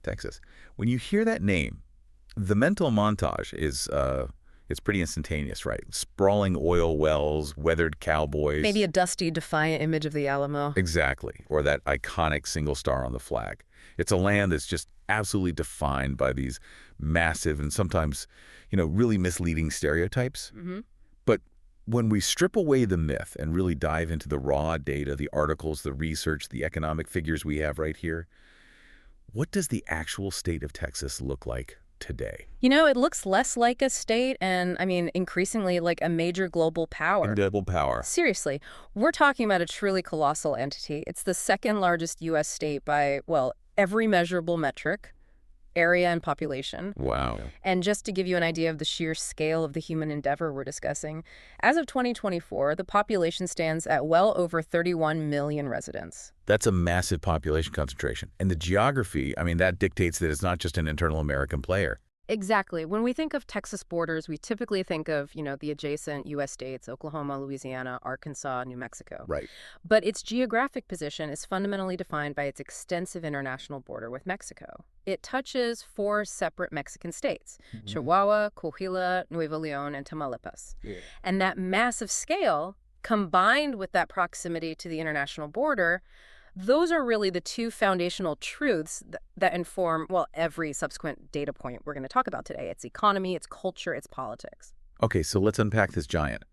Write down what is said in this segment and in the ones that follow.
Texas. When you hear that name, the mental montage is it's pretty instantaneous, right? Sprawling oil wells, weathered cowboys. Maybe a dusty, defiant image of the Alamo. Exactly. Or that iconic single star on the flag. It's a land that's just absolutely defined by these massive and sometimes, really misleading stereotypes. But when we strip away the myth and really dive into the raw data, the articles, the research, the economic figures we have right here, what does the actual state of Texas look like today? It looks less like a state and, increasingly like a major global power. Global power. Seriously, we're talking about a truly colossal entity. It's the second largest U.S. state by, well, every measurable metric, area and population. Wow. And just to give you an idea of the sheer scale of the human endeavor we're discussing, as of 2024, the population stands at well over 31 million residents. That's a massive population concentration. And the geography, that dictates that it's not just an internal American player. Exactly. When we think of Texas borders, we typically think of, the adjacent U.S. states, Oklahoma, Louisiana, Arkansas, New Mexico. Right. But its geographic position is fundamentally defined by its extensive international border with Mexico. It touches 4 separate Mexican states, Chihuahua, Coahuila, Nuevo León, and Tamaulipas. Yeah. And that massive scale, combined with that proximity to the international border, those are really the 2 foundational truths that inform, well, every subsequent data point we're going to talk about today. Its economy, its culture, its politics. Okay, so let's unpack this giant.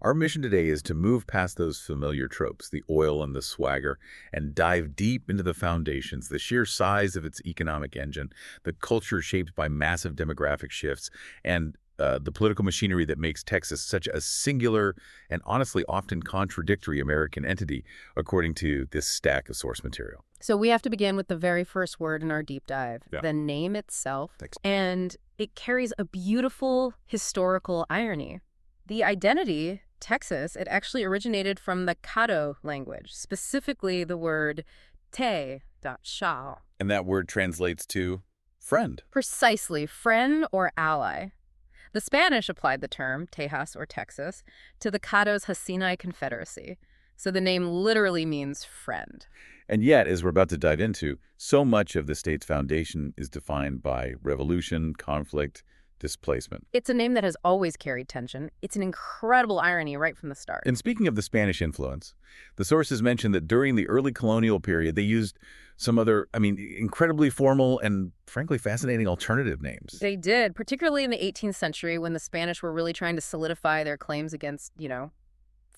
Our mission today is to move past those familiar tropes, the oil and the swagger, and dive deep into the foundations, the sheer size of its economic engine, the culture shaped by massive demographic shifts, and the political machinery that makes Texas such a singular and honestly often contradictory American entity, according to this stack of source material. So we have to begin with the very first word in our deep dive, the name itself. Thanks. And it carries a beautiful historical irony. The identity, Texas, it actually originated from the Caddo language, specifically the word te.sha. And that word translates to friend. Precisely, friend or ally. The Spanish applied the term, Tejas or Texas, to the Caddo's Hasinai Confederacy. So the name literally means friend. And yet, as we're about to dive into, so much of the state's foundation is defined by revolution, conflict, displacement. It's a name that has always carried tension. It's an incredible irony right from the start. And speaking of the Spanish influence, the sources mention that during the early colonial period, they used some other, incredibly formal and frankly fascinating alternative names. They did, particularly in the 18th century when the Spanish were really trying to solidify their claims against,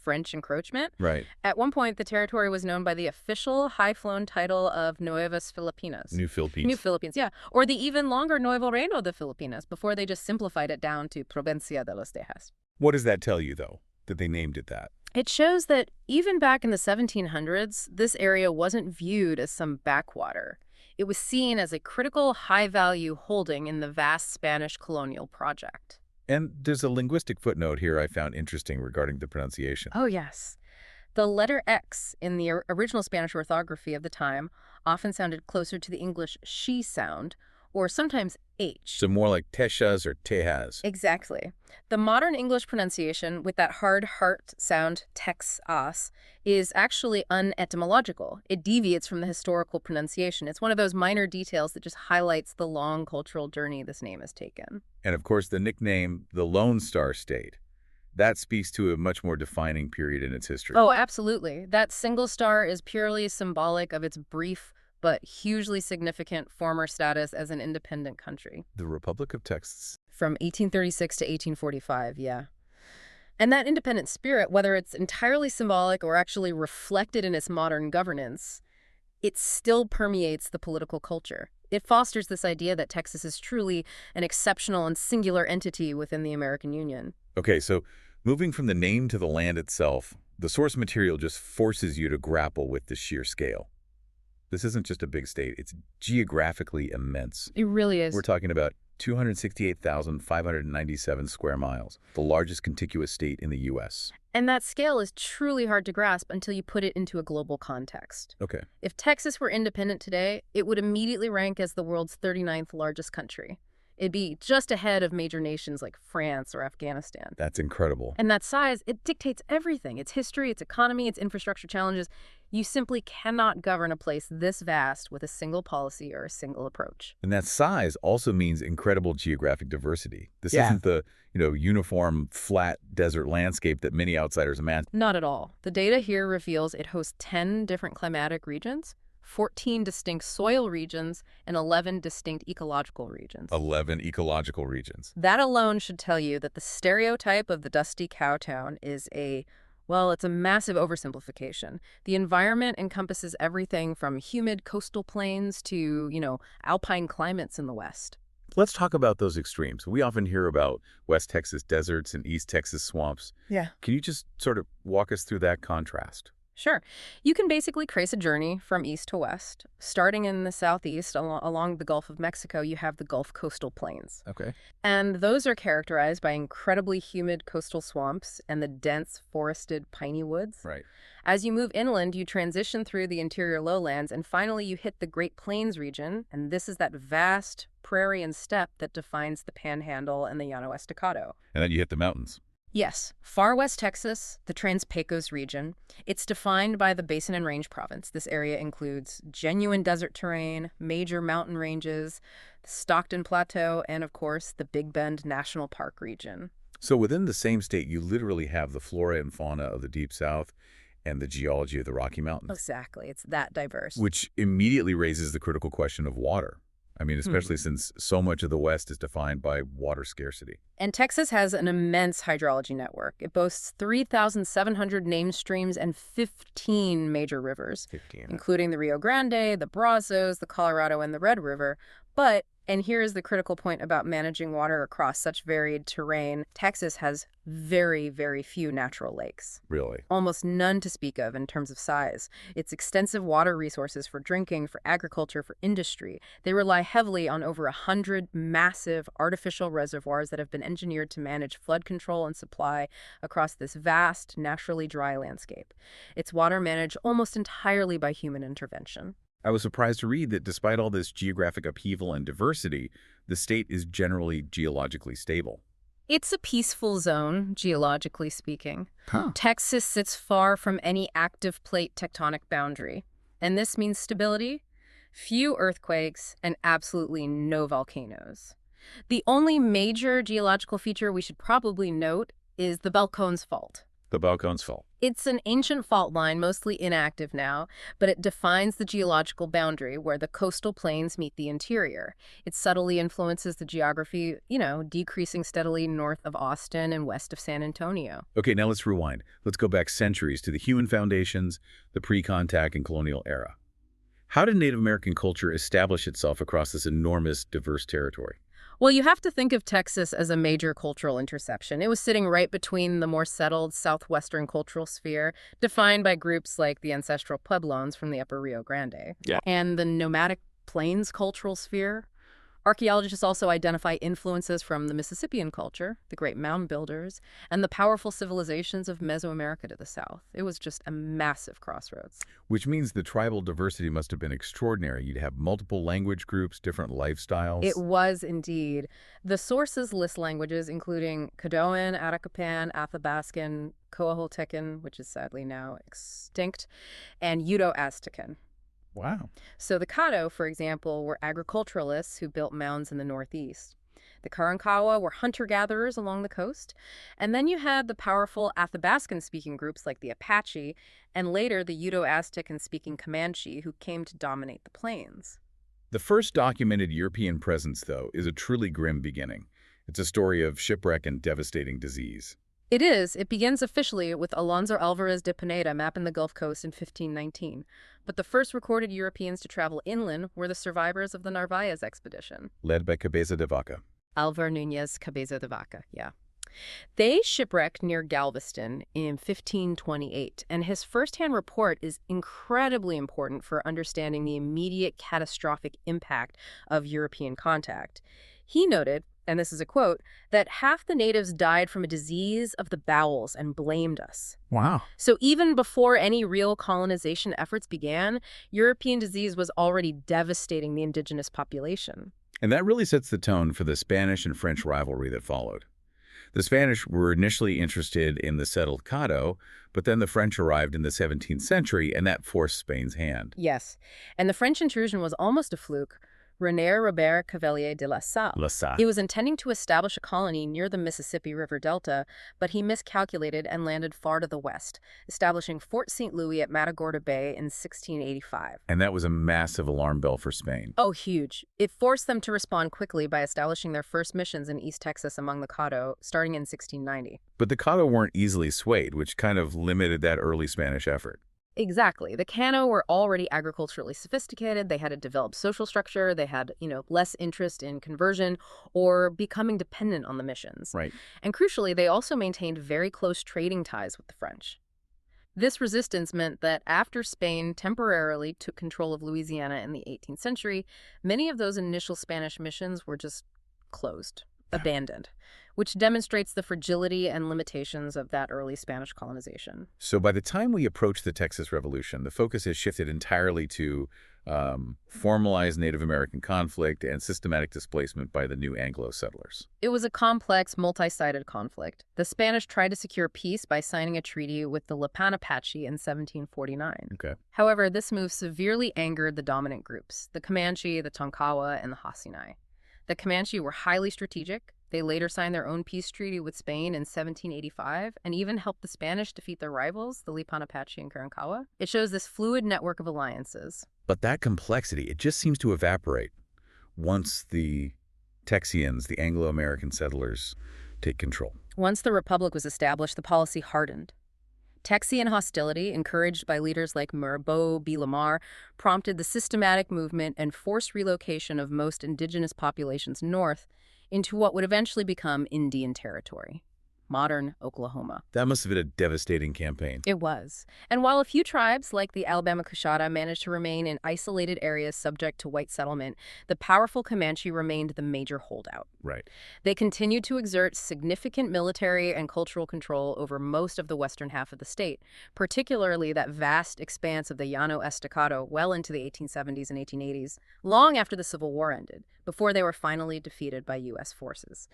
French encroachment. Right. At one point, the territory was known by the official high-flown title of Nuevas Filipinas. New Philippines. New Philippines, yeah. Or the even longer Nuevo Reino de Filipinas, before they just simplified it down to Provincia de los Tejas. What does that tell you, though, that they named it that? It shows that even back in the 1700s, this area wasn't viewed as some backwater. It was seen as a critical, high-value holding in the vast Spanish colonial project. And there's a linguistic footnote here I found interesting regarding the pronunciation. Oh, yes. The letter X in the original Spanish orthography of the time often sounded closer to the English she sound, or sometimes H. So more like Texas or Tejas. Exactly. The modern English pronunciation with that hard heart sound, Texas, is actually unetymological. It deviates from the historical pronunciation. It's one of those minor details that just highlights the long cultural journey this name has taken. And of course, the nickname, the Lone Star State, that speaks to a much more defining period in its history. Oh, absolutely. That single star is purely symbolic of its brief but hugely significant former status as an independent country. The Republic of Texas. From 1836 to 1845, yeah. And that independent spirit, whether it's entirely symbolic or actually reflected in its modern governance, it still permeates the political culture. It fosters this idea that Texas is truly an exceptional and singular entity within the American Union. Okay, so moving from the name to the land itself, the source material just forces you to grapple with the sheer scale. This isn't just a big state. It's geographically immense. It really is. We're talking about 268,597 square miles, the largest contiguous state in the U.S. And that scale is truly hard to grasp until you put it into a global context. Okay. If Texas were independent today, it would immediately rank as the world's 39th largest country. It'd be just ahead of major nations like France or Afghanistan. That's incredible. And that size, it dictates everything. Its history, its economy, its infrastructure challenges. You simply cannot govern a place this vast with a single policy or a single approach. And that size also means incredible geographic diversity. This Yeah. isn't the, uniform, flat desert landscape that many outsiders imagine. Not at all. The data here reveals it hosts 10 different climatic regions, 14 distinct soil regions, and 11 distinct ecological regions. 11 ecological regions. That alone should tell you that the stereotype of the dusty cow town is it's a massive oversimplification. The environment encompasses everything from humid coastal plains to, alpine climates in the West. Let's talk about those extremes. We often hear about West Texas deserts and East Texas swamps. Yeah. Can you just sort of walk us through that contrast? Sure. You can basically trace a journey from east to west. Starting in the southeast along the Gulf of Mexico, you have the Gulf coastal plains. Okay. And those are characterized by incredibly humid coastal swamps and the dense forested piney woods. Right. As you move inland, you transition through the interior lowlands, and finally you hit the Great Plains region, and this is that vast prairie and steppe that defines the Panhandle and the Llano Estacado. And then you hit the mountains. Yes, far west Texas, the Trans-Pecos region. It's defined by the Basin and Range Province. This area includes genuine desert terrain, major mountain ranges, the Stockton Plateau, and of course, the Big Bend National Park region. So within the same state, you literally have the flora and fauna of the Deep South and the geology of the Rocky Mountains. Exactly. It's that diverse. Which immediately raises the critical question of water. I mean, especially since so much of the West is defined by water scarcity. And Texas has an immense hydrology network. It boasts 3,700 named streams and 15 major rivers, 15. including the Rio Grande, the Brazos, the Colorado, and the Red River. But, and here is the critical point about managing water across such varied terrain, Texas has very, very few natural lakes. Really? Almost none to speak of in terms of size. Its extensive water resources for drinking, for agriculture, for industry. They rely heavily on over 100 massive artificial reservoirs that have been engineered to manage flood control and supply across this vast, naturally dry landscape. Its water managed almost entirely by human intervention. I was surprised to read that despite all this geographic upheaval and diversity, the state is generally geologically stable. It's a peaceful zone, geologically speaking. Huh. Texas sits far from any active plate tectonic boundary. And this means stability, few earthquakes, and absolutely no volcanoes. The only major geological feature we should probably note is the Balcones Fault. The Balcones Fault. It's an ancient fault line, mostly inactive now, but it defines the geological boundary where the coastal plains meet the interior. It subtly influences the geography, decreasing steadily north of Austin and west of San Antonio. Okay, now let's rewind. Let's go back centuries to the human foundations, the pre-contact and colonial era. How did Native American culture establish itself across this enormous, diverse territory? Well, you have to think of Texas as a major cultural intersection. It was sitting right between the more settled southwestern cultural sphere, defined by groups like the ancestral Pueblones from the upper Rio Grande, and the nomadic plains cultural sphere. Archaeologists also identify influences from the Mississippian culture, the great mound builders, and the powerful civilizations of Mesoamerica to the south. It was just a massive crossroads. Which means the tribal diversity must have been extraordinary. You'd have multiple language groups, different lifestyles. It was indeed. The sources list languages including Caddoan, Atacapan, Athabascan, Coahuiltecan, which is sadly now extinct, and Uto-Aztecan. Wow. So the Caddo, for example, were agriculturalists who built mounds in the northeast. The Karankawa were hunter-gatherers along the coast. And then you had the powerful Athabascan-speaking groups like the Apache, and later the Uto-Aztecan-speaking Comanche, who came to dominate the plains. The first documented European presence, though, is a truly grim beginning. It's a story of shipwreck and devastating disease. It is. It begins officially with Alonso Alvarez de Pineda mapping the Gulf Coast in 1519. But the first recorded Europeans to travel inland were the survivors of the Narvaez expedition. Led by Cabeza de Vaca. Álvar Núñez Cabeza de Vaca, yeah. They shipwrecked near Galveston in 1528, and his first-hand report is incredibly important for understanding the immediate catastrophic impact of European contact. He noted, and this is a quote, that half the natives died from a disease of the bowels and blamed us. Wow. So even before any real colonization efforts began, European disease was already devastating the indigenous population. And that really sets the tone for the Spanish and French rivalry that followed. The Spanish were initially interested in the settled Caddo, but then the French arrived in the 17th century, and that forced Spain's hand. Yes, and the French intrusion was almost a fluke. René Robert Cavelier de La Salle. La Salle. He was intending to establish a colony near the Mississippi River Delta, but he miscalculated and landed far to the west, establishing Fort St. Louis at Matagorda Bay in 1685. And that was a massive alarm bell for Spain. Oh, huge. It forced them to respond quickly by establishing their first missions in East Texas among the Caddo, starting in 1690. But the Caddo weren't easily swayed, which kind of limited that early Spanish effort. Exactly. The Cano were already agriculturally sophisticated. They had a developed social structure. They had, less interest in conversion or becoming dependent on the missions. Right. And crucially, they also maintained very close trading ties with the French. This resistance meant that after Spain temporarily took control of Louisiana in the 18th century, many of those initial Spanish missions were just closed, abandoned, which demonstrates the fragility and limitations of that early Spanish colonization. So by the time we approach the Texas Revolution, the focus has shifted entirely to formalized Native American conflict and systematic displacement by the new Anglo settlers. It was a complex, multi-sided conflict. The Spanish tried to secure peace by signing a treaty with the Lipan-Apache in 1749. Okay. However, this move severely angered the dominant groups, the Comanche, the Tonkawa, and the Hasinai. The Comanche were highly strategic. They later signed their own peace treaty with Spain in 1785 and even helped the Spanish defeat their rivals, the Lipan-Apache and Karankawa. It shows this fluid network of alliances. But that complexity, it just seems to evaporate once the Texians, the Anglo-American settlers, take control. Once the Republic was established, the policy hardened. Texian hostility, encouraged by leaders like Mirabeau B. Lamar, prompted the systematic movement and forced relocation of most indigenous populations north into what would eventually become Indian Territory, modern Oklahoma. That must have been a devastating campaign. It was. And while a few tribes, like the Alabama Coushatta, managed to remain in isolated areas subject to white settlement, the powerful Comanche remained the major holdout. Right. They continued to exert significant military and cultural control over most of the western half of the state, particularly that vast expanse of the Llano Estacado well into the 1870s and 1880s, long after the Civil War ended, before they were finally defeated by U.S. forces.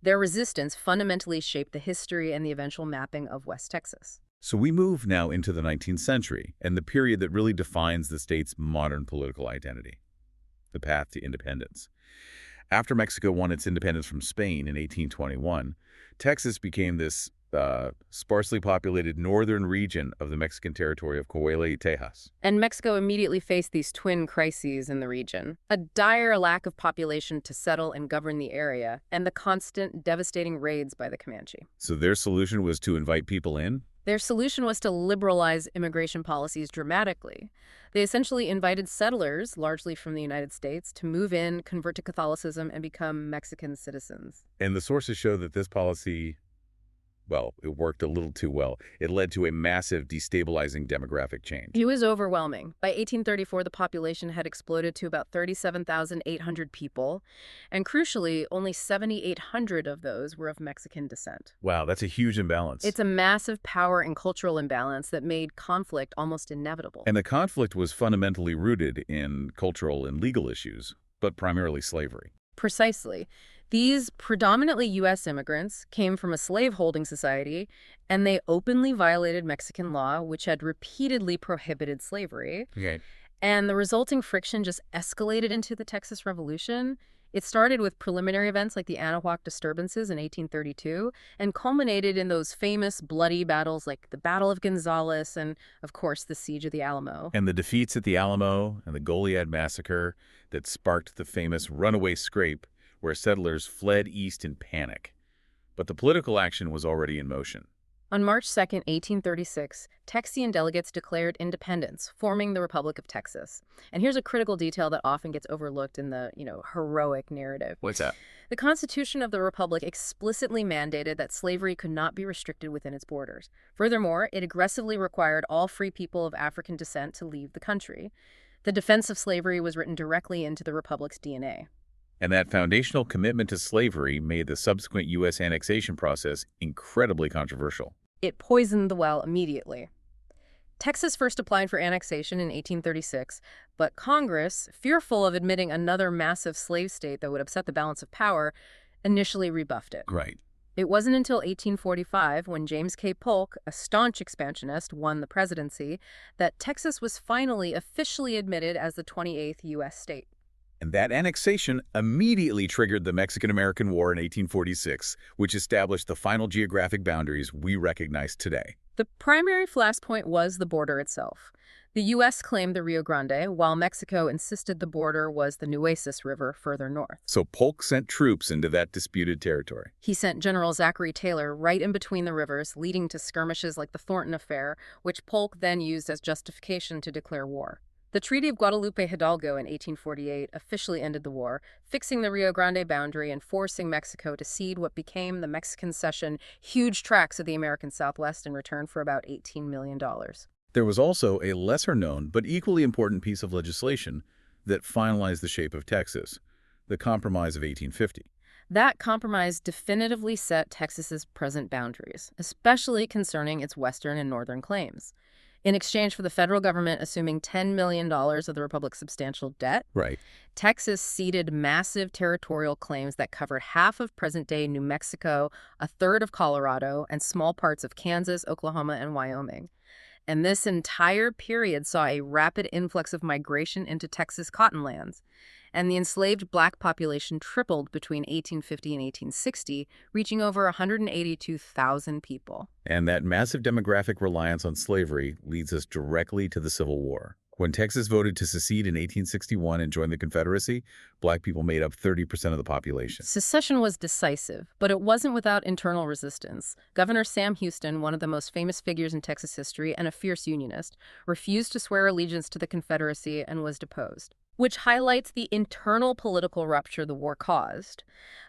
Their resistance fundamentally shaped the history and the eventual mapping of West Texas. So we move now into the 19th century and the period that really defines the state's modern political identity, the path to independence. After Mexico won its independence from Spain in 1821, Texas became this sparsely populated northern region of the Mexican territory of Coahuila y Tejas. And Mexico immediately faced these twin crises in the region: a dire lack of population to settle and govern the area, and the constant, devastating raids by the Comanche. So their solution was to invite people in? Their solution was to liberalize immigration policies dramatically. They essentially invited settlers, largely from the United States, to move in, convert to Catholicism, and become Mexican citizens. And the sources show that this policy, well, it worked a little too well. It led to a massive destabilizing demographic change. It was overwhelming. By 1834, the population had exploded to about 37,800 people, and crucially, only 7,800 of those were of Mexican descent. Wow, that's a huge imbalance. It's a massive power and cultural imbalance that made conflict almost inevitable. And the conflict was fundamentally rooted in cultural and legal issues, but primarily slavery. Precisely. These predominantly U.S. immigrants came from a slaveholding society, and they openly violated Mexican law, which had repeatedly prohibited slavery. Okay. And the resulting friction just escalated into the Texas Revolution. It started with preliminary events like the Anahuac disturbances in 1832 and culminated in those famous bloody battles like the Battle of Gonzales and, of course, the Siege of the Alamo. And the defeats at the Alamo and the Goliad massacre that sparked the famous runaway scrape where settlers fled east in panic. But the political action was already in motion. On March 2, 1836, Texian delegates declared independence, forming the Republic of Texas. And here's a critical detail that often gets overlooked in the, heroic narrative. What's that? The Constitution of the Republic explicitly mandated that slavery could not be restricted within its borders. Furthermore, it aggressively required all free people of African descent to leave the country. The defense of slavery was written directly into the Republic's DNA. And that foundational commitment to slavery made the subsequent U.S. annexation process incredibly controversial. It poisoned the well immediately. Texas first applied for annexation in 1836, but Congress, fearful of admitting another massive slave state that would upset the balance of power, initially rebuffed it. Right. It wasn't until 1845, when James K. Polk, a staunch expansionist, won the presidency, that Texas was finally officially admitted as the 28th U.S. state. And that annexation immediately triggered the Mexican-American War in 1846, which established the final geographic boundaries we recognize today. The primary flashpoint was the border itself. The U.S. claimed the Rio Grande, while Mexico insisted the border was the Nueces River further north. So Polk sent troops into that disputed territory. He sent General Zachary Taylor right in between the rivers, leading to skirmishes like the Thornton Affair, which Polk then used as justification to declare war. The Treaty of Guadalupe Hidalgo in 1848 officially ended the war, fixing the Rio Grande boundary and forcing Mexico to cede what became the Mexican Cession, huge tracts of the American Southwest, in return for about $18 million. There was also a lesser-known but equally important piece of legislation that finalized the shape of Texas, the Compromise of 1850. That compromise definitively set Texas's present boundaries, especially concerning its western and northern claims. In exchange for the federal government assuming $10 million of the republic's substantial debt, Right. Texas ceded massive territorial claims that covered half of present-day New Mexico, a third of Colorado, and small parts of Kansas, Oklahoma, and Wyoming. And this entire period saw a rapid influx of migration into Texas cottonlands, and the enslaved black population tripled between 1850 and 1860, reaching over 182,000 people. And that massive demographic reliance on slavery leads us directly to the Civil War. When Texas voted to secede in 1861 and join the Confederacy, black people made up 30% of the population. Secession was decisive, but it wasn't without internal resistance. Governor Sam Houston, one of the most famous figures in Texas history and a fierce Unionist, refused to swear allegiance to the Confederacy and was deposed, which highlights the internal political rupture the war caused.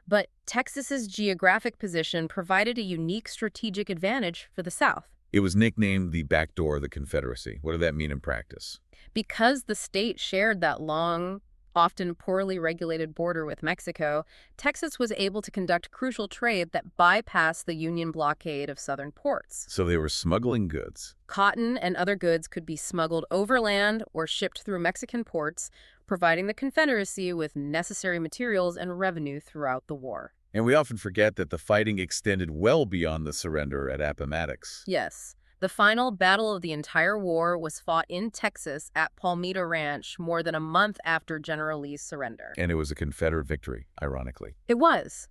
But Texas's geographic position provided a unique strategic advantage for the South. It was nicknamed the back door of the Confederacy. What did that mean in practice? Because the state shared that long, often poorly regulated border with Mexico, Texas was able to conduct crucial trade that bypassed the Union blockade of southern ports. So they were smuggling goods. Cotton and other goods could be smuggled overland or shipped through Mexican ports, providing the Confederacy with necessary materials and revenue throughout the war. And we often forget that the fighting extended well beyond the surrender at Appomattox. Yes. The final battle of the entire war was fought in Texas at Palmito Ranch more than a month after General Lee's surrender. And it was a Confederate victory, ironically. It was.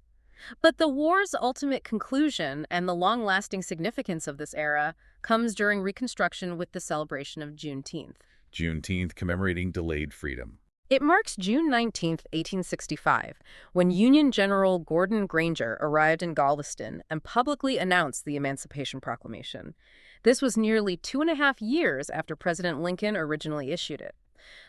But the war's ultimate conclusion and the long-lasting significance of this era comes during Reconstruction with the celebration of Juneteenth. Juneteenth commemorating delayed freedom. It marks June 19, 1865, when Union General Gordon Granger arrived in Galveston and publicly announced the Emancipation Proclamation. This was nearly 2.5 years after President Lincoln originally issued it.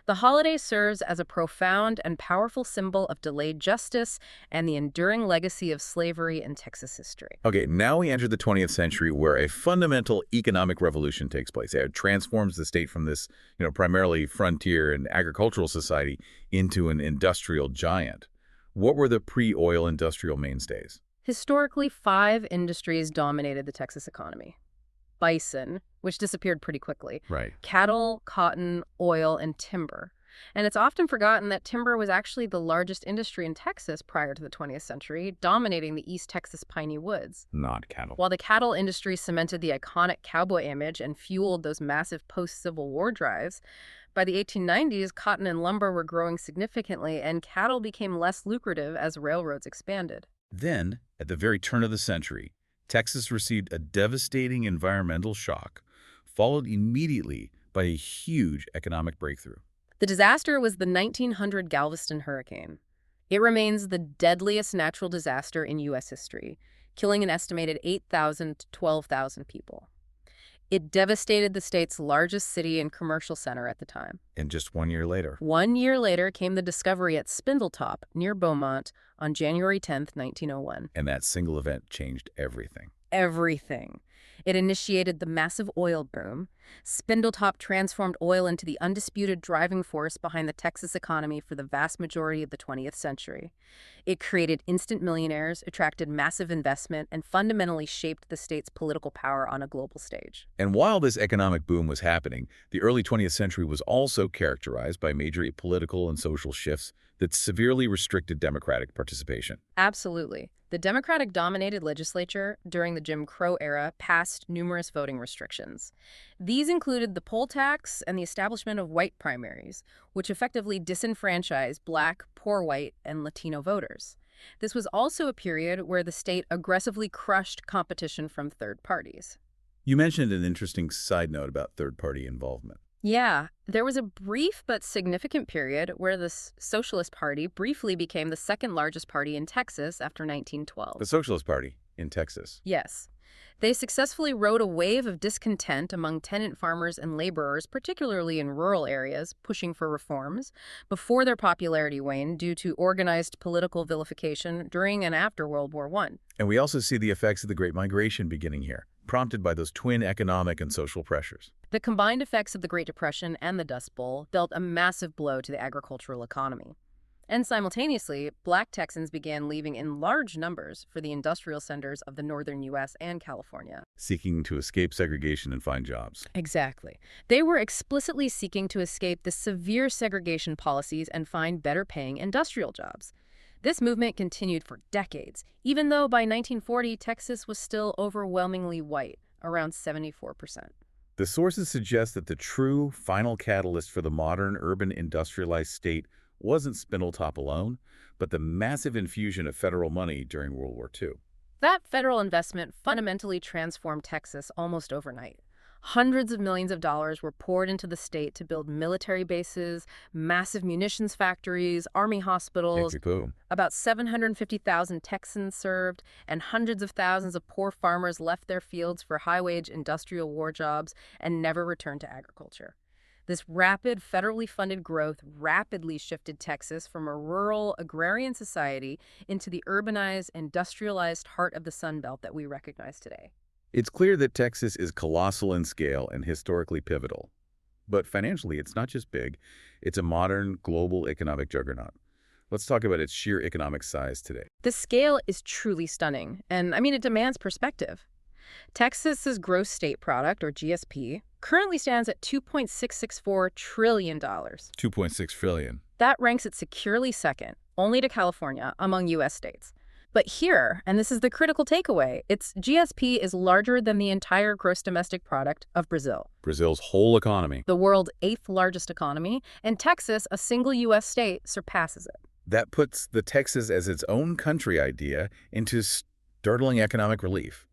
The holiday serves as a profound and powerful symbol of delayed justice and the enduring legacy of slavery in Texas history. Okay, now we enter the 20th century where a fundamental economic revolution takes place. It transforms the state from this, primarily frontier and agricultural society into an industrial giant. What were the pre-oil industrial mainstays? Historically, 5 industries dominated the Texas economy. Bison, which disappeared pretty quickly. Right. Cattle, cotton, oil, and timber. And it's often forgotten that timber was actually the largest industry in Texas prior to the 20th century, dominating the East Texas piney woods. Not cattle. While the cattle industry cemented the iconic cowboy image and fueled those massive post-Civil War drives, by the 1890s, cotton and lumber were growing significantly, and cattle became less lucrative as railroads expanded. Then, at the very turn of the century, Texas received a devastating environmental shock, followed immediately by a huge economic breakthrough. The disaster was the 1900 Galveston hurricane. It remains the deadliest natural disaster in U.S. history, killing an estimated 8,000 to 12,000 people. It devastated the state's largest city and commercial center at the time. And just 1 year later. 1 year later came the discovery at Spindletop, near Beaumont, on January 10, 1901. And that single event changed everything. Everything. It initiated the massive oil boom. Spindletop transformed oil into the undisputed driving force behind the Texas economy for the vast majority of the 20th century. It created instant millionaires, attracted massive investment, and fundamentally shaped the state's political power on a global stage. And while this economic boom was happening, the early 20th century was also characterized by major political and social shifts that severely restricted democratic participation. Absolutely. The Democratic-dominated legislature during the Jim Crow era passed numerous voting restrictions. These included the poll tax and the establishment of white primaries, which effectively disenfranchised Black, poor white, and Latino voters. This was also a period where the state aggressively crushed competition from third parties. You mentioned an interesting side note about third-party involvement. Yeah, there was a brief but significant period where the Socialist Party briefly became the second largest party in Texas after 1912. The Socialist Party in Texas. Yes. They successfully rode a wave of discontent among tenant farmers and laborers, particularly in rural areas, pushing for reforms, before their popularity waned due to organized political vilification during and after World War I. And we also see the effects of the Great Migration beginning here, prompted by those twin economic and social pressures. The combined effects of the Great Depression and the Dust Bowl dealt a massive blow to the agricultural economy. And simultaneously, Black Texans began leaving in large numbers for the industrial centers of the northern U.S. and California, Seeking to escape segregation and find jobs. Exactly. They were explicitly seeking to escape the severe segregation policies and find better-paying industrial jobs. This movement continued for decades, even though by 1940, Texas was still overwhelmingly white, around 74%. The sources suggest that the true final catalyst for the modern urban industrialized state wasn't Spindletop alone, but the massive infusion of federal money during World War II. That federal investment fundamentally transformed Texas almost overnight. Hundreds of millions of dollars were poured into the state to build military bases, massive munitions factories, army hospitals. About 750,000 Texans served, and hundreds of thousands of poor farmers left their fields for high-wage industrial war jobs and never returned to agriculture. This rapid, federally funded growth rapidly shifted Texas from a rural, agrarian society into the urbanized, industrialized heart of the Sun Belt that we recognize today. It's clear that Texas is colossal in scale and historically pivotal. But financially, it's not just big. It's a modern, global economic juggernaut. Let's talk about its sheer economic size today. The scale is truly stunning, and it demands perspective. Texas's gross state product, or GSP, currently stands at $2.664 trillion. $2.6 trillion. That ranks it securely second, only to California, among U.S. states. But here, and this is the critical takeaway, its GSP is larger than the entire gross domestic product of Brazil. Brazil's whole economy. The world's 8th largest economy, and Texas, a single U.S. state, surpasses it. That puts the Texas as its own country idea into startling economic relief.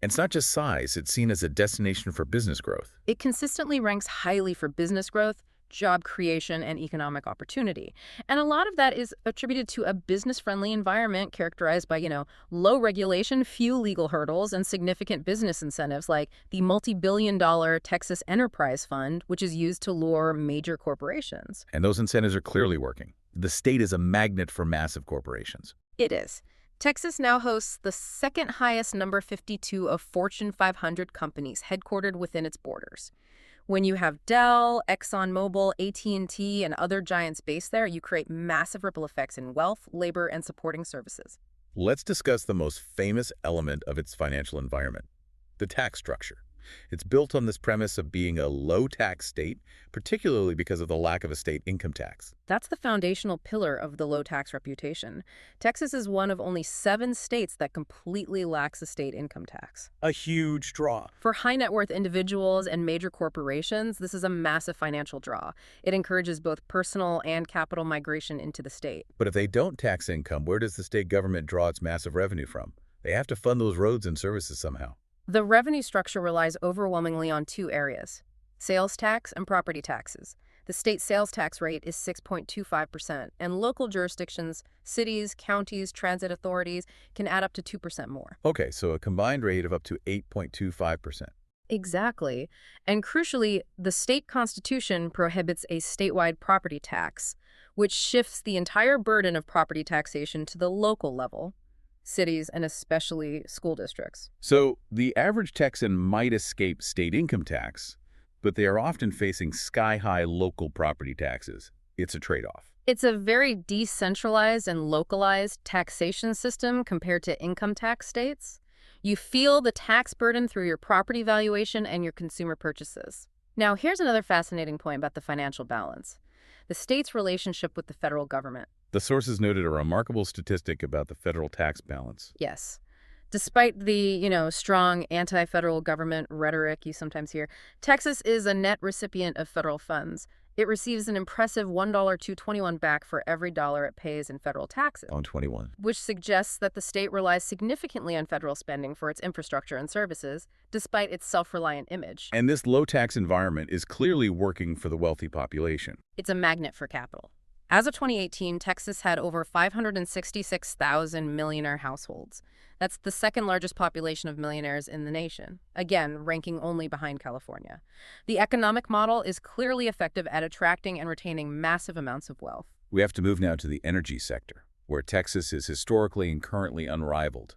And it's not just size, it's seen as a destination for business growth. It consistently ranks highly for business growth, job creation, and economic opportunity. And a lot of that is attributed to a business-friendly environment characterized by, low regulation, few legal hurdles, and significant business incentives like the multi-billion-dollar Texas Enterprise Fund, which is used to lure major corporations. And those incentives are clearly working. The state is a magnet for massive corporations. It is. Texas now hosts the second highest number 52 of Fortune 500 companies headquartered within its borders. When you have Dell, ExxonMobil, AT&T, and other giants based there, you create massive ripple effects in wealth, labor, and supporting services. Let's discuss the most famous element of its financial environment, the tax structure. It's built on this premise of being a low-tax state, particularly because of the lack of a state income tax. That's the foundational pillar of the low-tax reputation. Texas is one of only 7 states that completely lacks a state income tax. A huge draw. For high-net-worth individuals and major corporations, this is a massive financial draw. It encourages both personal and capital migration into the state. But if they don't tax income, where does the state government draw its massive revenue from? They have to fund those roads and services somehow. The revenue structure relies overwhelmingly on 2 areas: sales tax and property taxes. The state sales tax rate is 6.25%, and local jurisdictions, cities, counties, transit authorities, can add up to 2% more. Okay, so a combined rate of up to 8.25%. Exactly. And crucially, the state constitution prohibits a statewide property tax, which shifts the entire burden of property taxation to the local level. cities, and especially school districts. So the average Texan might escape state income tax, but they are often facing sky-high local property taxes. It's a trade-off. It's a very decentralized and localized taxation system compared to income tax states. You feel the tax burden through your property valuation and your consumer purchases. Now, here's another fascinating point about the financial balance: the state's relationship with the federal government. The sources noted a remarkable statistic about the federal tax balance. Yes. Despite the, strong anti-federal government rhetoric you sometimes hear, Texas is a net recipient of federal funds. It receives an impressive $1.221 back for every dollar it pays in federal taxes, On 21. which suggests that the state relies significantly on federal spending for its infrastructure and services, despite its self-reliant image. And this low-tax environment is clearly working for the wealthy population. It's a magnet for capital. As of 2018, Texas had over 566,000 millionaire households. That's the second largest population of millionaires in the nation, again, ranking only behind California. The economic model is clearly effective at attracting and retaining massive amounts of wealth. We have to move now to the energy sector, where Texas is historically and currently unrivaled.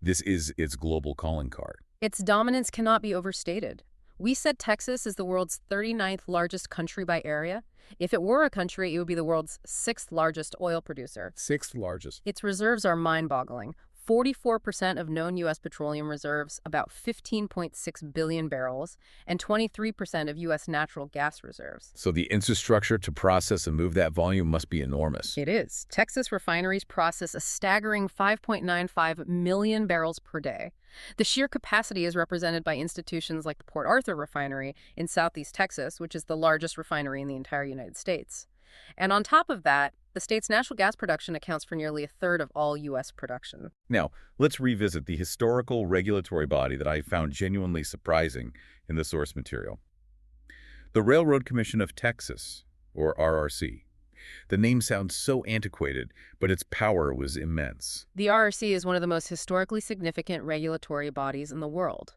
This is its global calling card. Its dominance cannot be overstated. We said Texas is the world's 39th largest country by area. If it were a country, it would be the world's 6th largest oil producer. 6th largest. Its reserves are mind-boggling. 44% of known U.S. petroleum reserves, about 15.6 billion barrels, and 23% of U.S. natural gas reserves. So the infrastructure to process and move that volume must be enormous. It is. Texas refineries process a staggering 5.95 million barrels per day. The sheer capacity is represented by institutions like the Port Arthur refinery in southeast Texas, which is the largest refinery in the entire United States. And on top of that, the state's natural gas production accounts for nearly a third of all U.S. production. Now, let's revisit the historical regulatory body that I found genuinely surprising in the source material. The Railroad Commission of Texas, or RRC. The name sounds so antiquated, but its power was immense. The RRC is one of the most historically significant regulatory bodies in the world.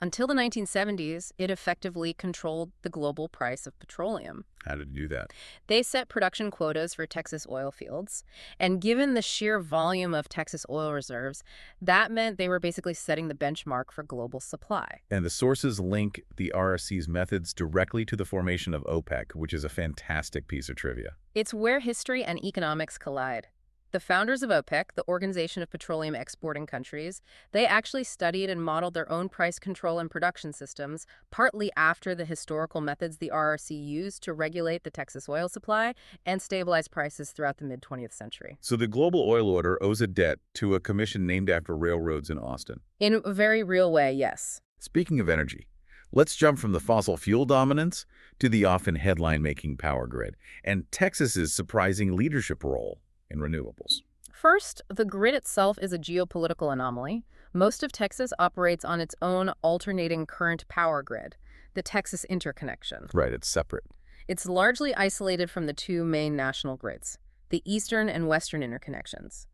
Until the 1970s, it effectively controlled the global price of petroleum. How did it do that? They set production quotas for Texas oil fields, and given the sheer volume of Texas oil reserves, that meant they were basically setting the benchmark for global supply. And the sources link the RRC's methods directly to the formation of OPEC, which is a fantastic piece of trivia. It's where history and economics collide. The founders of OPEC, the Organization of Petroleum Exporting Countries, they actually studied and modeled their own price control and production systems, partly after the historical methods the RRC used to regulate the Texas oil supply and stabilize prices throughout the mid-20th century. So the global oil order owes a debt to a commission named after railroads in Austin. In a very real way, yes. Speaking of energy, let's jump from the fossil fuel dominance to the often headline-making power grid and Texas's surprising leadership role in renewables. First, the grid itself is a geopolitical anomaly. Most of Texas operates on its own alternating current power grid, the Texas Interconnection. Right, it's separate. It's largely isolated from the two main national grids, the Eastern and Western interconnections.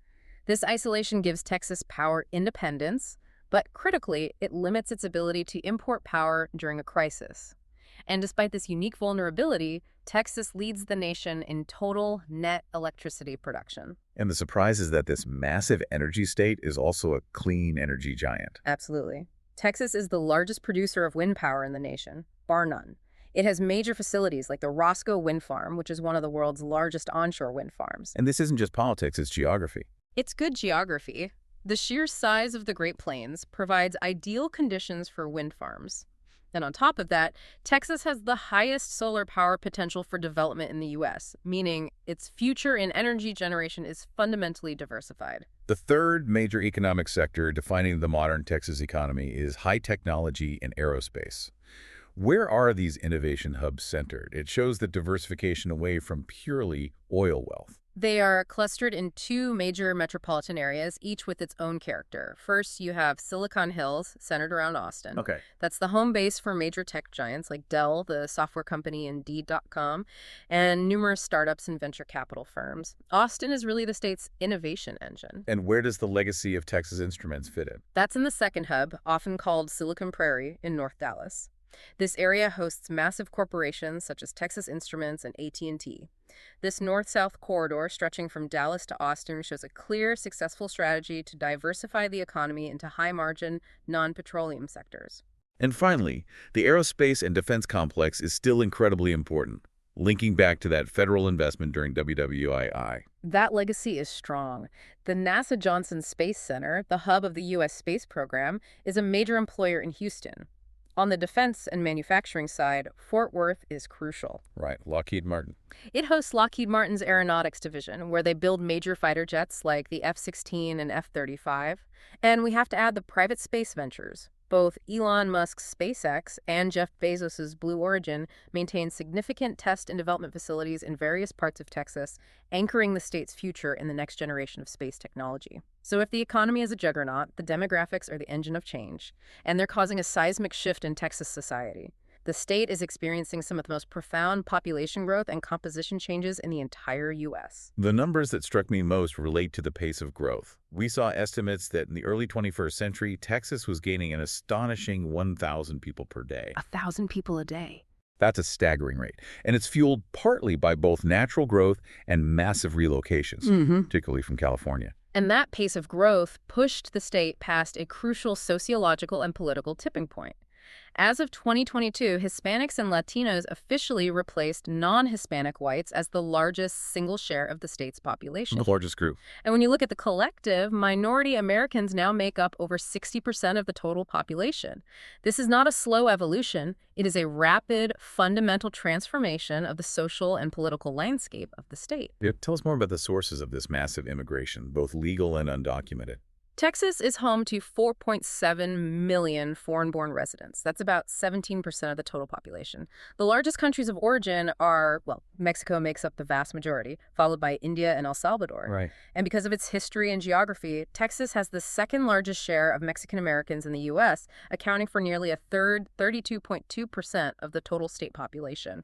This isolation gives Texas power independence, but critically, it limits its ability to import power during a crisis. And despite this unique vulnerability, Texas leads the nation in total net electricity production. And the surprise is that this massive energy state is also a clean energy giant. Absolutely. Texas is the largest producer of wind power in the nation, bar none. It has major facilities like the Roscoe Wind Farm, which is one of the world's largest onshore wind farms. And this isn't just politics, it's geography. It's good geography. The sheer size of the Great Plains provides ideal conditions for wind farms. And on top of that, Texas has the highest solar power potential for development in the U.S., meaning its future in energy generation is fundamentally diversified. The third major economic sector defining the modern Texas economy is high technology and aerospace. Where are these innovation hubs centered? It shows the diversification away from purely oil wealth. They are clustered in two major metropolitan areas, each with its own character. First, you have Silicon Hills, centered around Austin. Okay. That's the home base for major tech giants like Dell, the software company, Indeed.com, and numerous startups and venture capital firms. Austin is really the state's innovation engine. And where does the legacy of Texas Instruments fit in? That's in the second hub, often called Silicon Prairie, in North Dallas. This area hosts massive corporations such as Texas Instruments and AT&T. This north-south corridor stretching from Dallas to Austin shows a clear, successful strategy to diversify the economy into high-margin, non-petroleum sectors. And finally, the aerospace and defense complex is still incredibly important, linking back to that federal investment during WWII. That legacy is strong. The NASA Johnson Space Center, the hub of the U.S. space program, is a major employer in Houston. On the defense and manufacturing side, Fort Worth is crucial. Right, Lockheed Martin. It hosts Lockheed Martin's Aeronautics Division, where they build major fighter jets like the F-16 and F-35. And we have to add the private space ventures. Both Elon Musk's SpaceX and Jeff Bezos's Blue Origin maintain significant test and development facilities in various parts of Texas, anchoring the state's future in the next generation of space technology. So if the economy is a juggernaut, the demographics are the engine of change, and they're causing a seismic shift in Texas society. The state is experiencing some of the most profound population growth and composition changes in the entire U.S. The numbers that struck me most relate to the pace of growth. We saw estimates that in the early 21st century, Texas was gaining an astonishing 1,000 people per day. 1,000 people a day. That's a staggering rate, and it's fueled partly by both natural growth and massive relocations, particularly from California. And that pace of growth pushed the state past a crucial sociological and political tipping point. As of 2022, Hispanics and Latinos officially replaced non-Hispanic whites as the largest single share of the state's population. The largest group. And when you look at the collective, minority Americans now make up over 60% of the total population. This is not a slow evolution. It is a rapid, fundamental transformation of the social and political landscape of the state. Yeah, tell us more about the sources of this massive immigration, both legal and undocumented. Texas is home to 4.7 million foreign-born residents. That's about 17% of the total population. The largest countries of origin are, well, Mexico makes up the vast majority, followed by India and El Salvador. Right. And because of its history and geography, Texas has the second largest share of Mexican Americans in the U.S., accounting for nearly a third, 32.2% of the total state population.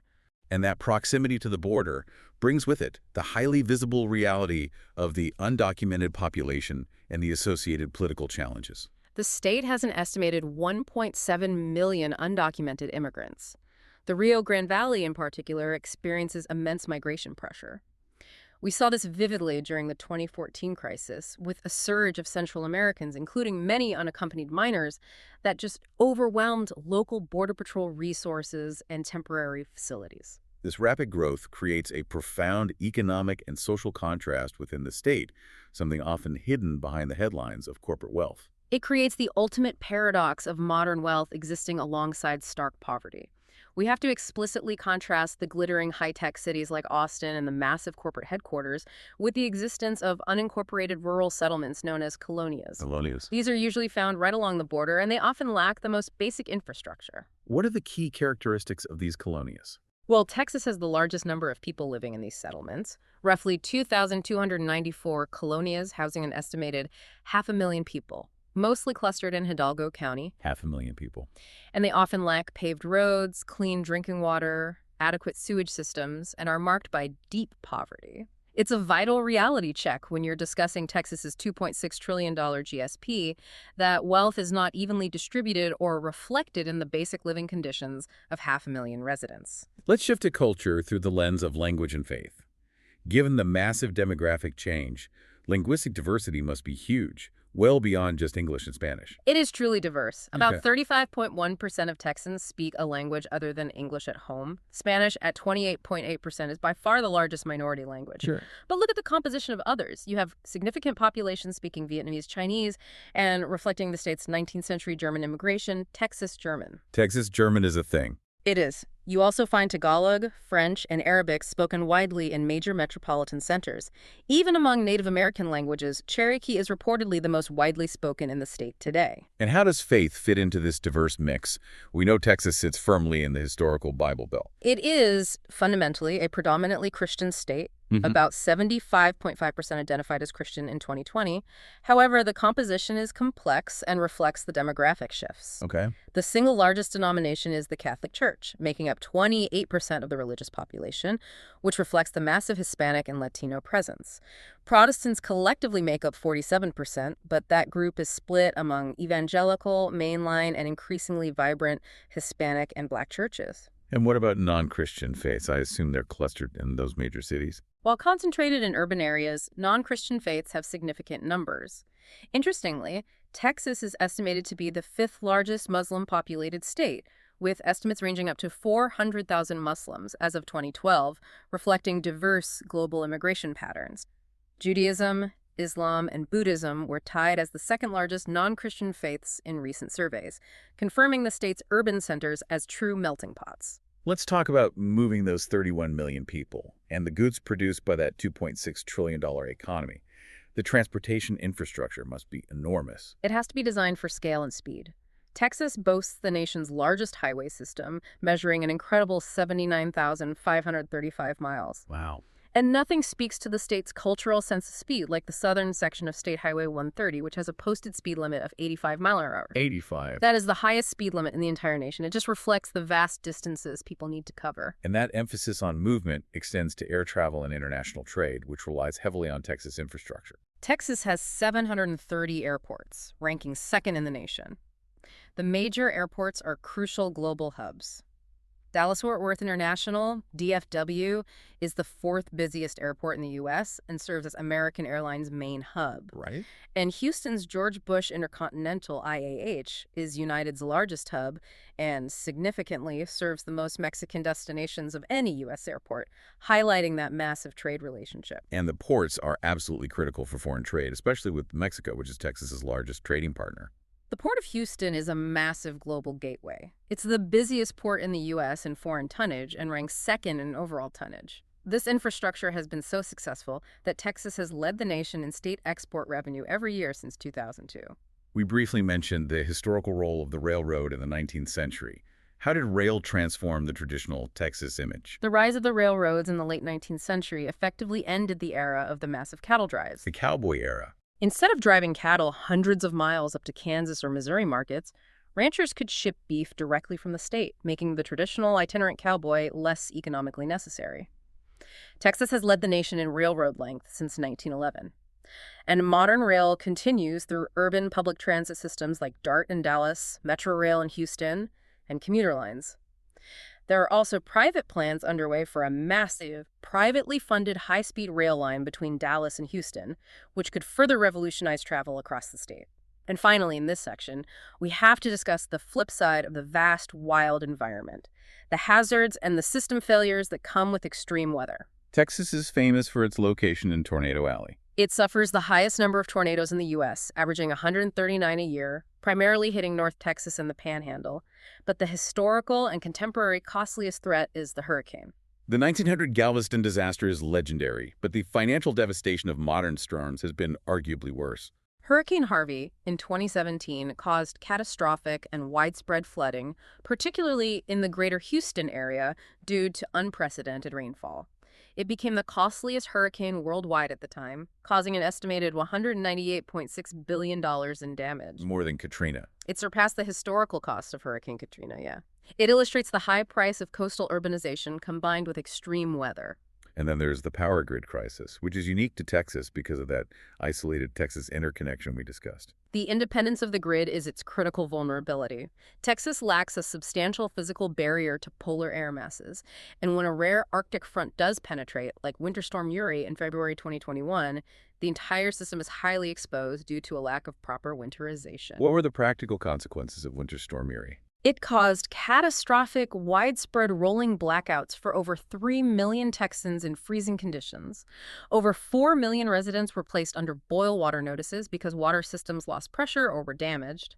And that proximity to the border brings with it the highly visible reality of the undocumented population and the associated political challenges. The state has an estimated 1.7 million undocumented immigrants. The Rio Grande Valley, in particular, experiences immense migration pressure. We saw this vividly during the 2014 crisis, with a surge of Central Americans, including many unaccompanied minors, that just overwhelmed local Border Patrol resources and temporary facilities. This rapid growth creates a profound economic and social contrast within the state, something often hidden behind the headlines of corporate wealth. It creates the ultimate paradox of modern wealth existing alongside stark poverty. We have to explicitly contrast the glittering high-tech cities like Austin and the massive corporate headquarters with the existence of unincorporated rural settlements known as colonias. These are usually found right along the border, and they often lack the most basic infrastructure. What are the key characteristics of these colonias? Well, Texas has the largest number of people living in these settlements, roughly 2,294 colonias housing an estimated 500,000 people, mostly clustered in Hidalgo County. 500,000 people. And they often lack paved roads, clean drinking water, adequate sewage systems, and are marked by deep poverty. It's a vital reality check when you're discussing Texas's $2.6 trillion GSP that wealth is not evenly distributed or reflected in the basic living conditions of 500,000 residents. Let's shift to culture through the lens of language and faith. Given the massive demographic change, linguistic diversity must be huge, well beyond just English and Spanish. It is truly diverse. About Okay. 35.1% of Texans speak a language other than English at home. Spanish at 28.8% is by far the largest minority language. Sure. But look at the composition of others. You have significant populations speaking Vietnamese Chinese and reflecting the state's 19th century German immigration, Texas German. Texas German is a thing. It is. You also find Tagalog, French, and Arabic spoken widely in major metropolitan centers. Even among Native American languages, Cherokee is reportedly the most widely spoken in the state today. And how does faith fit into this diverse mix? We know Texas sits firmly in the historical Bible Belt. It is fundamentally a predominantly Christian state. About 75.5% identified as Christian in 2020. However, the composition is complex and reflects the demographic shifts. Okay. The single largest denomination is the Catholic Church, making up 28% of the religious population, which reflects the massive Hispanic and Latino presence. Protestants collectively make up 47%, but that group is split among evangelical, mainline, and increasingly vibrant Hispanic and Black churches. And what about non-Christian faiths? I assume they're clustered in those major cities. While concentrated in urban areas, non-Christian faiths have significant numbers. Interestingly, Texas is estimated to be the fifth largest Muslim-populated state, with estimates ranging up to 400,000 Muslims as of 2012, reflecting diverse global immigration patterns. Judaism, Islam, and Buddhism were tied as the second largest non-Christian faiths in recent surveys, confirming the state's urban centers as true melting pots. Let's talk about moving those 31 million people and the goods produced by that $2.6 trillion economy. The transportation infrastructure must be enormous. It has to be designed for scale and speed. Texas boasts the nation's largest highway system, measuring an incredible 79,535 miles. Wow. And nothing speaks to the state's cultural sense of speed like the southern section of State Highway 130, which has a posted speed limit of 85 mph. 85. That is the highest speed limit in the entire nation. It just reflects the vast distances people need to cover. And that emphasis on movement extends to air travel and international trade, which relies heavily on Texas infrastructure. Texas has 730 airports, ranking second in the nation. The major airports are crucial global hubs. Dallas-Fort Worth International, DFW, is the fourth busiest airport in the U.S. and serves as American Airlines' main hub. Right. And Houston's George Bush Intercontinental, IAH, is United's largest hub and significantly serves the most Mexican destinations of any U.S. airport, highlighting that massive trade relationship. And the ports are absolutely critical for foreign trade, especially with Mexico, which is Texas's largest trading partner. The Port of Houston is a massive global gateway. It's the busiest port in the U.S. in foreign tonnage and ranks second in overall tonnage. This infrastructure has been so successful that Texas has led the nation in state export revenue every year since 2002. We briefly mentioned the historical role of the railroad in the 19th century. How did rail transform the traditional Texas image? The rise of the railroads in the late 19th century effectively ended the era of the massive cattle drives. The cowboy era. Instead of driving cattle hundreds of miles up to Kansas or Missouri markets, ranchers could ship beef directly from the state, making the traditional itinerant cowboy less economically necessary. Texas has led the nation in railroad length since 1911. And modern rail continues through urban public transit systems like DART in Dallas, Metro Rail in Houston, and commuter lines. There are also private plans underway for a massive, privately funded high-speed rail line between Dallas and Houston, which could further revolutionize travel across the state. And finally, in this section, we have to discuss the flip side of the vast, wild environment, the hazards and the system failures that come with extreme weather. Texas is famous for its location in Tornado Alley. It suffers the highest number of tornadoes in the U.S., averaging 139 a year, primarily hitting North Texas and the Panhandle. But the historical and contemporary costliest threat is the hurricane. The 1900 Galveston disaster is legendary, but the financial devastation of modern storms has been arguably worse. Hurricane Harvey in 2017 caused catastrophic and widespread flooding, particularly in the greater Houston area, due to unprecedented rainfall. It became the costliest hurricane worldwide at the time, causing an estimated $198.6 billion in damage. More than Katrina. It surpassed the historical cost of Hurricane Katrina, yeah. It illustrates the high price of coastal urbanization combined with extreme weather. And then there's the power grid crisis, which is unique to Texas because of that isolated Texas interconnection we discussed. The independence of the grid is its critical vulnerability. Texas lacks a substantial physical barrier to polar air masses, and when a rare Arctic front does penetrate, like Winter Storm Uri in February 2021, the entire system is highly exposed due to a lack of proper winterization. What were the practical consequences of Winter Storm Uri? It caused catastrophic, widespread rolling blackouts for over 3 million Texans in freezing conditions. Over 4 million residents were placed under boil water notices because water systems lost pressure or were damaged.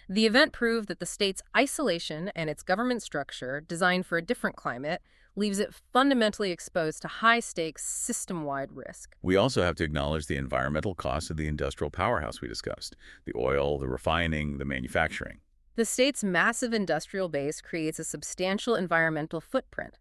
The event proved that the state's isolation and its government structure, designed for a different climate, leaves it fundamentally exposed to high-stakes, system-wide risk. We also have to acknowledge the environmental costs of the industrial powerhouse we discussed, the oil, the refining, the manufacturing. The state's massive industrial base creates a substantial environmental footprint.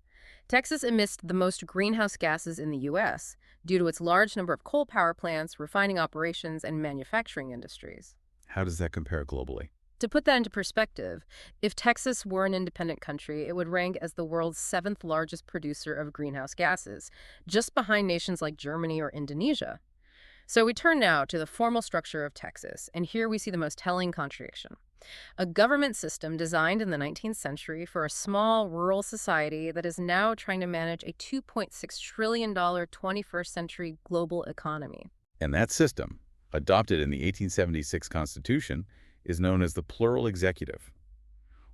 Texas emits the most greenhouse gases in the U.S. due to its large number of coal power plants, refining operations, and manufacturing industries. How does that compare globally? To put that into perspective, if Texas were an independent country, it would rank as the world's 7th largest producer of greenhouse gases, just behind nations like Germany or Indonesia. So we turn now to the formal structure of Texas, and here we see the most telling contradiction. a government system designed in the 19th century for a small rural society that is now trying to manage a $2.6 trillion 21st century global economy. And that system, adopted in the 1876 Constitution, is known as the plural executive.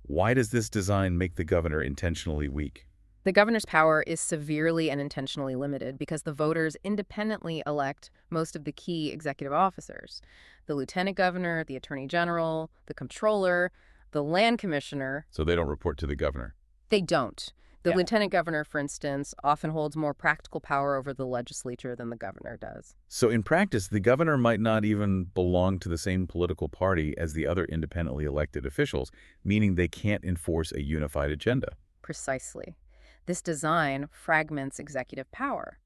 Why does this design make the governor intentionally weak? The governor's power is severely and intentionally limited because the voters independently elect most of the key executive officers. The lieutenant governor, the attorney general, the comptroller, the land commissioner. So they don't report to the governor. They don't. The Yeah. lieutenant governor, for instance, often holds more practical power over the legislature than the governor does. So in practice, the governor might not even belong to the same political party as the other independently elected officials, meaning they can't enforce a unified agenda. Precisely. This design fragments executive power.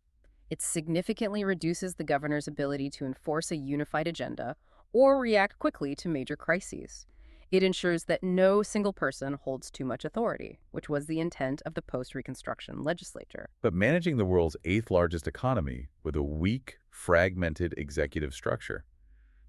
It significantly reduces the governor's ability to enforce a unified agenda or react quickly to major crises. It ensures that no single person holds too much authority, which was the intent of the post-Reconstruction legislature. But managing the world's eighth largest economy with a weak, fragmented executive structure,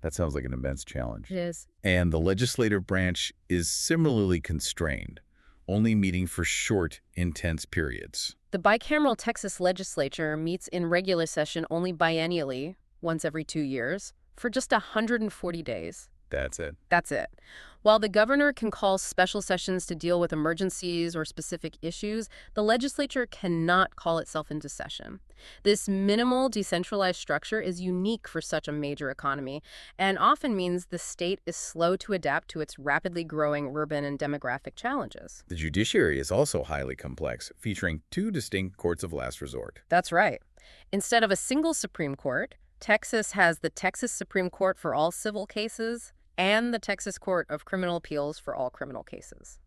that sounds like an immense challenge. It is. And the legislative branch is similarly constrained, only meeting for short, intense periods. The bicameral Texas legislature meets in regular session only biennially, once every 2 years, for just 140 days. That's it. That's it. While the governor can call special sessions to deal with emergencies or specific issues, the legislature cannot call itself into session. This minimal decentralized structure is unique for such a major economy and often means the state is slow to adapt to its rapidly growing urban and demographic challenges. The judiciary is also highly complex, featuring two distinct courts of last resort. That's right. Instead of a single Supreme Court, Texas has the Texas Supreme Court for all civil cases and the Texas Court of Criminal Appeals for all criminal cases.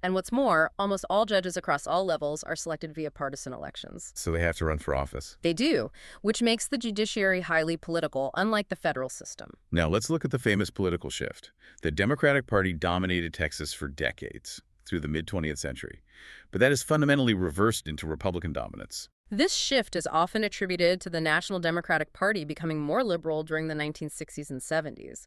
And what's more, almost all judges across all levels are selected via partisan elections. So they have to run for office. They do, which makes the judiciary highly political, unlike the federal system. Now let's look at the famous political shift. The Democratic Party dominated Texas for decades, through the mid-20th century. But that is fundamentally reversed into Republican dominance. This shift is often attributed to the National Democratic Party becoming more liberal during the 1960s and 70s.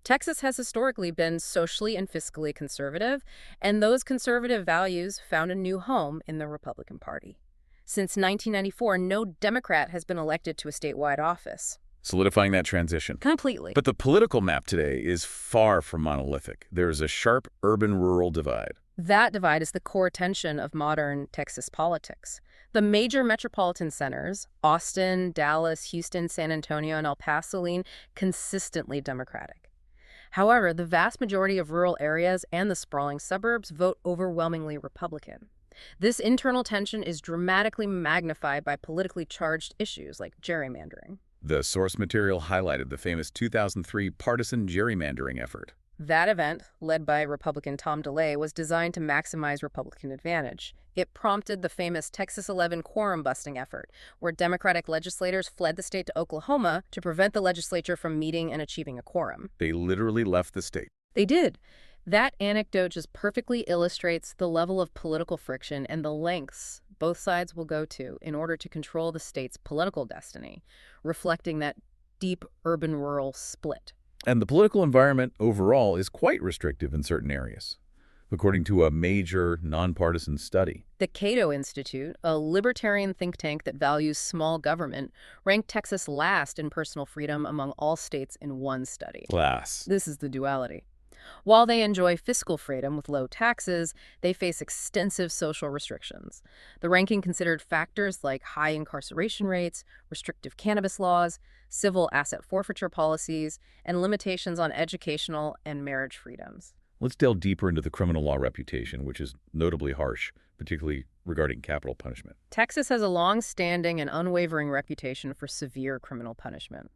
Texas has historically been socially and fiscally conservative, and those conservative values found a new home in the Republican Party. Since 1994, no Democrat has been elected to a statewide office. Solidifying that transition. Completely. But the political map today is far from monolithic. There is a sharp urban-rural divide. That divide is the core tension of modern Texas politics. The major metropolitan centers, Austin, Dallas, Houston, San Antonio, and El Paso, lean consistently Democratic. However, the vast majority of rural areas and the sprawling suburbs vote overwhelmingly Republican. This internal tension is dramatically magnified by politically charged issues like gerrymandering. The source material highlighted the famous 2003 partisan gerrymandering effort. That event, led by Republican Tom DeLay, was designed to maximize Republican advantage. It prompted the famous Texas 11 quorum-busting effort, where Democratic legislators fled the state to Oklahoma to prevent the legislature from meeting and achieving a quorum. They literally left the state. They did. That anecdote just perfectly illustrates the level of political friction and the lengths both sides will go to in order to control the state's political destiny, reflecting that deep urban-rural split. And the political environment overall is quite restrictive in certain areas, according to a major nonpartisan study. The Cato Institute, a libertarian think tank that values small government, ranked Texas last in personal freedom among all states in one study. Last. This is the duality. While they enjoy fiscal freedom with low taxes, they face extensive social restrictions. The ranking considered factors like high incarceration rates, restrictive cannabis laws, civil asset forfeiture policies, and limitations on educational and marriage freedoms. Let's delve deeper into the criminal law reputation, which is notably harsh, particularly regarding capital punishment. Texas has a long-standing and unwavering reputation for severe criminal punishment.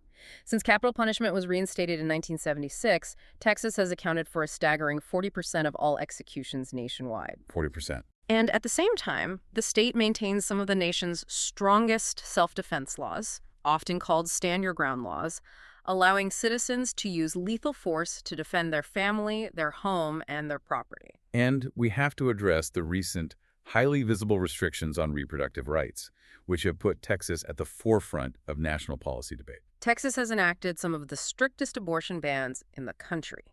Since capital punishment was reinstated in 1976, Texas has accounted for a staggering 40% of all executions nationwide. 40%. And at the same time, the state maintains some of the nation's strongest self-defense laws, often called stand-your-ground laws, allowing citizens to use lethal force to defend their family, their home, and their property. And we have to address the recent, highly visible restrictions on reproductive rights, which have put Texas at the forefront of national policy debate. Texas has enacted some of the strictest abortion bans in the country.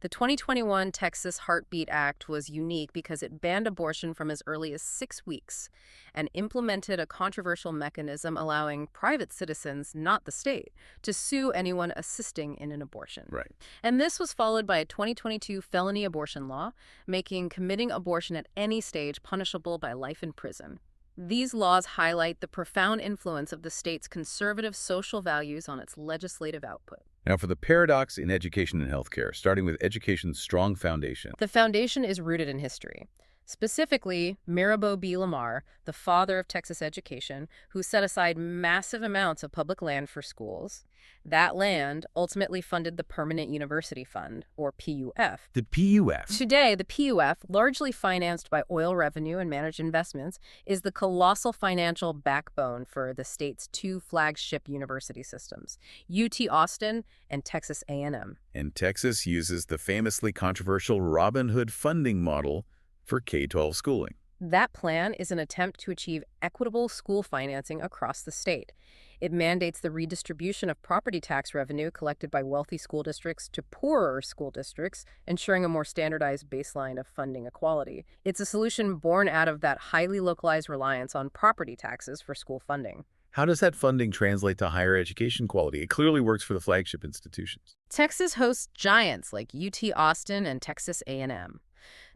The 2021 Texas Heartbeat Act was unique because it banned abortion from as early as 6 weeks and implemented a controversial mechanism allowing private citizens, not the state, to sue anyone assisting in an abortion. Right. And this was followed by a 2022 felony abortion law, making committing abortion at any stage punishable by life in prison. These laws highlight the profound influence of the state's conservative social values on its legislative output. Now, for the paradox in education and healthcare, starting with education's strong foundation. The foundation is rooted in history. Specifically, Mirabeau B. Lamar, the father of Texas education, who set aside massive amounts of public land for schools. That land ultimately funded the Permanent University Fund, or PUF. The PUF. Today, the PUF, largely financed by oil revenue and managed investments, is the colossal financial backbone for the state's two flagship university systems, UT Austin and Texas A&M. And Texas uses the famously controversial Robin Hood funding model for K-12 schooling. That plan is an attempt to achieve equitable school financing across the state. It mandates the redistribution of property tax revenue collected by wealthy school districts to poorer school districts, ensuring a more standardized baseline of funding equality. It's a solution born out of that highly localized reliance on property taxes for school funding. How does that funding translate to higher education quality? It clearly works for the flagship institutions. Texas hosts giants like UT Austin and Texas A&M.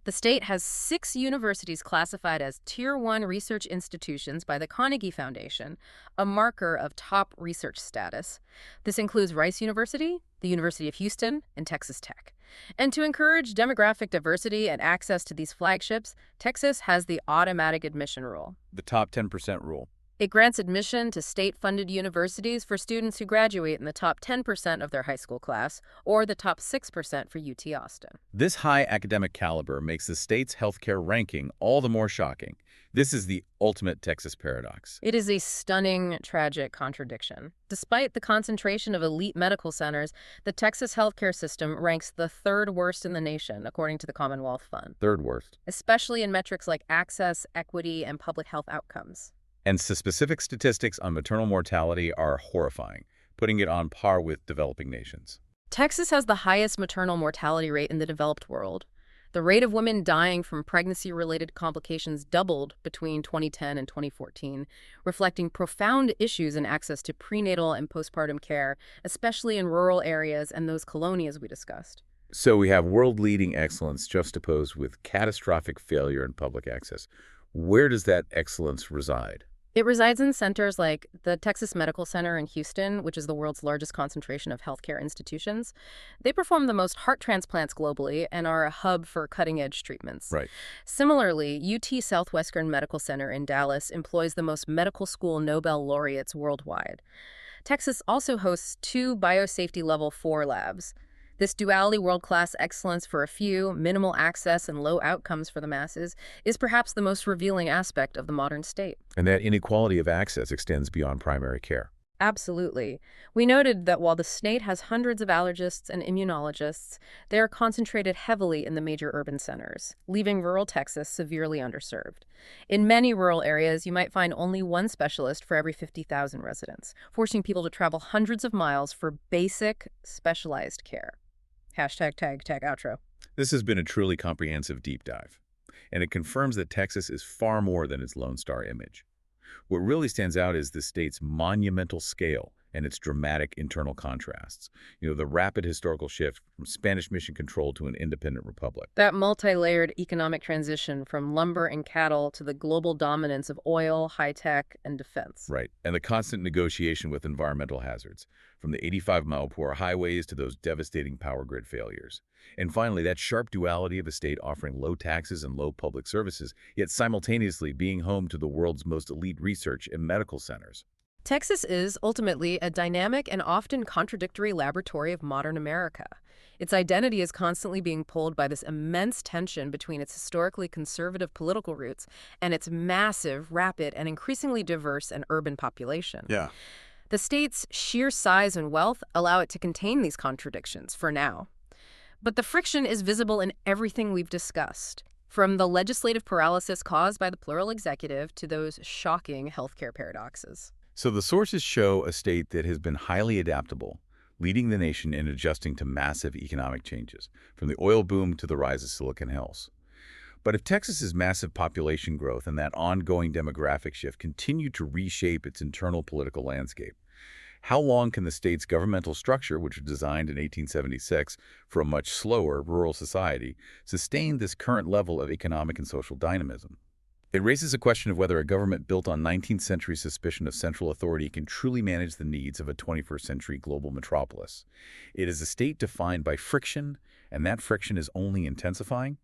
The state has 6 universities classified as Tier 1 research institutions by the Carnegie Foundation, a marker of top research status. This includes Rice University, the University of Houston, and Texas Tech. And to encourage demographic diversity and access to these flagships, Texas has the automatic admission rule. The top 10% rule. It grants admission to state-funded universities for students who graduate in the top 10% of their high school class, or the top 6% for UT Austin. This high academic caliber makes the state's healthcare ranking all the more shocking. This is the ultimate Texas paradox. It is a stunning, tragic contradiction. Despite the concentration of elite medical centers, the Texas healthcare system ranks the 3rd worst in the nation, according to the Commonwealth Fund. 3rd worst. Especially in metrics like access, equity, and public health outcomes. And specific statistics on maternal mortality are horrifying, putting it on par with developing nations. Texas has the highest maternal mortality rate in the developed world. The rate of women dying from pregnancy-related complications doubled between 2010 and 2014, reflecting profound issues in access to prenatal and postpartum care, especially in rural areas and those colonias we discussed. So we have world-leading excellence juxtaposed with catastrophic failure in public access. Where does that excellence reside? It resides in centers like the Texas Medical Center in Houston, which is the world's largest concentration of healthcare institutions. They perform the most heart transplants globally and are a hub for cutting-edge treatments. Right. Similarly, UT Southwestern Medical Center in Dallas employs the most medical school Nobel laureates worldwide. Texas also hosts 2 biosafety level 4 labs. This duality, world-class excellence for a few, minimal access, and low outcomes for the masses, is perhaps the most revealing aspect of the modern state. And that inequality of access extends beyond primary care. Absolutely. We noted that while the state has hundreds of allergists and immunologists, they are concentrated heavily in the major urban centers, leaving rural Texas severely underserved. In many rural areas, you might find only one specialist for every 50,000 residents, forcing people to travel hundreds of miles for basic, specialized care. Hashtag tag outro. This has been a truly comprehensive deep dive, and it confirms that Texas is far more than its Lone Star image. What really stands out is the state's monumental scale and its dramatic internal contrasts. The rapid historical shift from Spanish mission control to an independent republic. That multi-layered economic transition from lumber and cattle to the global dominance of oil, high-tech, and defense. Right, and the constant negotiation with environmental hazards, from the 85-mile-per-hour highways to those devastating power grid failures. And finally, that sharp duality of a state offering low taxes and low public services, yet simultaneously being home to the world's most elite research and medical centers. Texas is, ultimately, a dynamic and often contradictory laboratory of modern America. Its identity is constantly being pulled by this immense tension between its historically conservative political roots and its massive, rapid, and increasingly diverse and urban population. Yeah. The state's sheer size and wealth allow it to contain these contradictions, for now. But the friction is visible in everything we've discussed, from the legislative paralysis caused by the plural executive to those shocking healthcare paradoxes. So the sources show a state that has been highly adaptable, leading the nation in adjusting to massive economic changes, from the oil boom to the rise of Silicon Hills. But if Texas's massive population growth and that ongoing demographic shift continue to reshape its internal political landscape, how long can the state's governmental structure, which was designed in 1876 for a much slower rural society, sustain this current level of economic and social dynamism? It raises a question of whether a government built on 19th century suspicion of central authority can truly manage the needs of a 21st century global metropolis. It is a state defined by friction, and that friction is only intensifying.